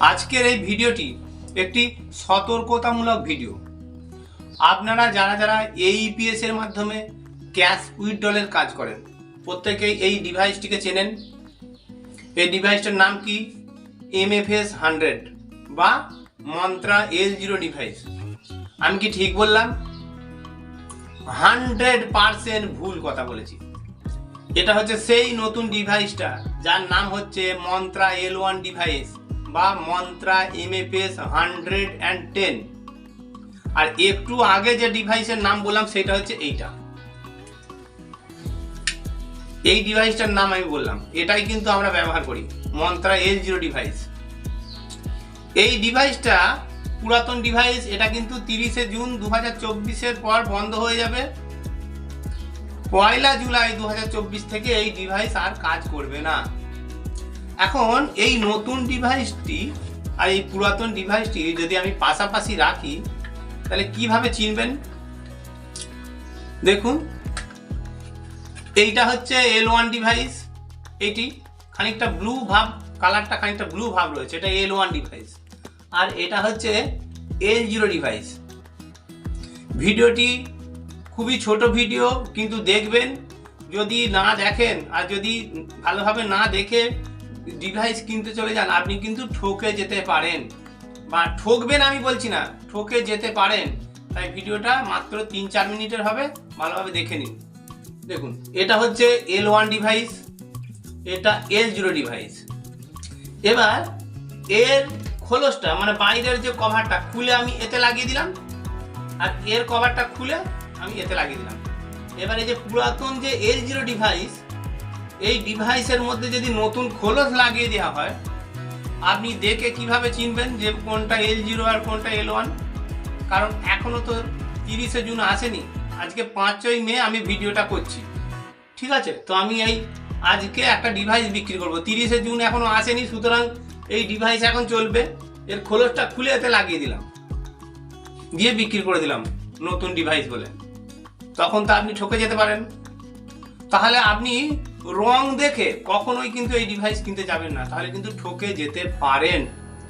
আজকের এই ভিডিওটি একটি সতর্কতামূলক ভিডিও। আপনারা যারা যারা এইপিএস এর মাধ্যমে ক্যাশ উইথড্রলের কাজ করেন প্রত্যেকেই এই ডিভাইসটিকে চেনেন। এই ডিভাইসটার নাম কি? MFS 100 বা মন্ত্রা L0 ডিভাইস। আমি কি ঠিক বললাম? 100% ভুল কথা বলেছি। এটা হচ্ছে সেই নতুন ডিভাইসটা যার নাম হচ্ছে মন্ত্রা L1 ডিভাইস বা মন্ত্রা MFS 110। আর একটু আগে যে ডিভাইসের নাম বললাম সেটা হচ্ছে এইটা। এই ডিভাইসটার নাম আমি বললাম, এটাই কিন্তু আমরা ব্যবহার করি, মন্ত্রা L0 ডিভাইস। এই ডিভাইসটা পুরাতন ডিভাইস। এটা কিন্তু 30শে জুন 2024-এর পর বন্ধ হয়ে যাবে। 1 জুলাই 2024 থেকে এই ডিভাইস আর কাজ করবে না। এখন এই নতুন ডিভাইসটি আর এই পুরাতন ডিভাইসটি যদি আমি পাশাপাশি রাখি তাহলে কিভাবে চিনবেন? দেখুন, এইটা হচ্ছে L1 ডিভাইস। এটি খানিকটা ব্লু ভাব, কালারটা খানিকটা ব্লু ভাব রয়েছে, এটা L1 ডিভাইস। আর এটা হচ্ছে L0 ডিভাইস। ভিডিওটি খুবই ছোট ভিডিও, কিন্তু দেখবেন। যদি না দেখেন আর যদি ভালোভাবে না দেখে ডিভাইস কিনতে চলে যান, আপনি কিন্তু ঠকে যেতে পারেন। বা ঠকবেন আমি বলছি না, ঠকে যেতে পারেন। তাই ভিডিওটা মাত্র 3-4 মিনিটের হবে, ভালোভাবে দেখে নিন। দেখুন, এটা হচ্ছে L1 ডিভাইস, এটা L0 ডিভাইস। এবার এর খোলসটা মানে বাইরের যে কভারটা খুলে আমি এতে লাগিয়ে দিলাম, আর এর কভারটা খুলে আমি এতে লাগিয়ে দিলাম। এবার এই যে পুরাতন যে L0 ডিভাইস, এই ডিভাইসের মধ্যে যদি নতুন খোলস লাগিয়ে দেওয়া হয়, আপনি দেখে কিভাবে চিনবেন যে কোনটা L0 আর কোনটা L1? কারণ এখনো তো 30শে জুন আসেনি। আজকে 5ই মে আমি ভিডিওটা করছি, ঠিক আছে? তো আমি এই আজকে একটা ডিভাইস বিক্রি করব, 30শে জুন এখনো আসেনি, সুতরাং এই ডিভাইস এখন চলবে। এর খোলসটা খুলে এতে লাগিয়ে দিলাম, দিয়ে বিক্রি করে দিলাম নতুন ডিভাইস বলে। তখন তো আপনি ঠকে যেতে পারেন। তাহলে আপনি রং দেখে কখনোই কিন্তু এই ডিভাইস কিনতে যাবেন না, তাহলে কিন্তু ঠকে যেতে পারেন।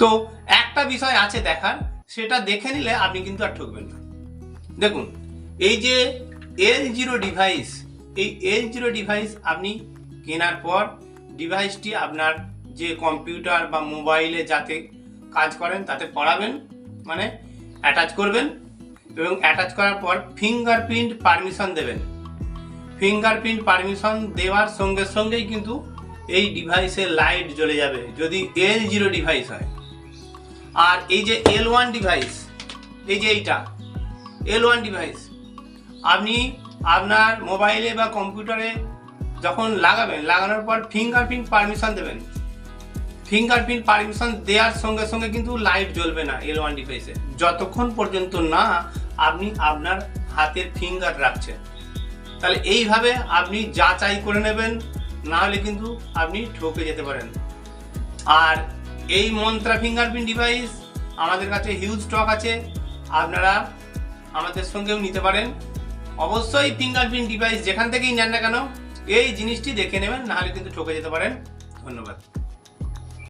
তো একটা বিষয় আছে দেখার, সেটা দেখে নিলে আপনি কিন্তু আর ঠকবেন না। দেখুন, এই যে L0 ডিভাইস, এই L0 ডিভাইস আপনি কেনার পর ডিভাইসটি আপনার যে কম্পিউটার বা মোবাইলে যাতে কাজ করেন তাতে পড়াবেন, মানে অ্যাটাচ করবেন, এবং অ্যাটাচ করার পর ফিঙ্গারপ্রিন্ট পারমিশন দেবেন। ফিঙ্গারপ্রিন্ট পারমিশন দেওয়ার সঙ্গে সঙ্গেই কিন্তু এই ডিভাইসের লাইট জ্বলে যাবে যদি L0 ডিভাইস হয়। আর এই যে L1 ডিভাইস, এই যে এইটা L1 ডিভাইস, আপনি আপনার মোবাইলে বা কম্পিউটারে যখন লাগাবেন, লাগানোর পর ফিঙ্গারপ্রিন্ট পারমিশন দেবেন। ফিঙ্গারপ্রিন্ট পারমিশন দেওয়ার সঙ্গে সঙ্গে কিন্তু লাইট জ্বলবে না L1 ডিভাইসে, যতক্ষণ পর্যন্ত না আপনি আপনার হাতের ফিঙ্গার রাখছেন। তাহলে এইভাবে আপনি যাচাই করে নেবেন, না হলে কিন্তু আপনি ঠকে যেতে পারেন। আর এই মন্ত্রা ফিঙ্গারপ্রিন্ট ডিভাইস আমাদের কাছে হিউজ স্টক আছে, আপনারা আমাদের সঙ্গেও নিতে পারেন। অবশ্যই ফিঙ্গারপ্রিন্ট ডিভাইস যেখান থেকেই নেন না কেন এই জিনিসটি দেখে নেবেন, না হলে কিন্তু ঠকে যেতে পারেন। ধন্যবাদ।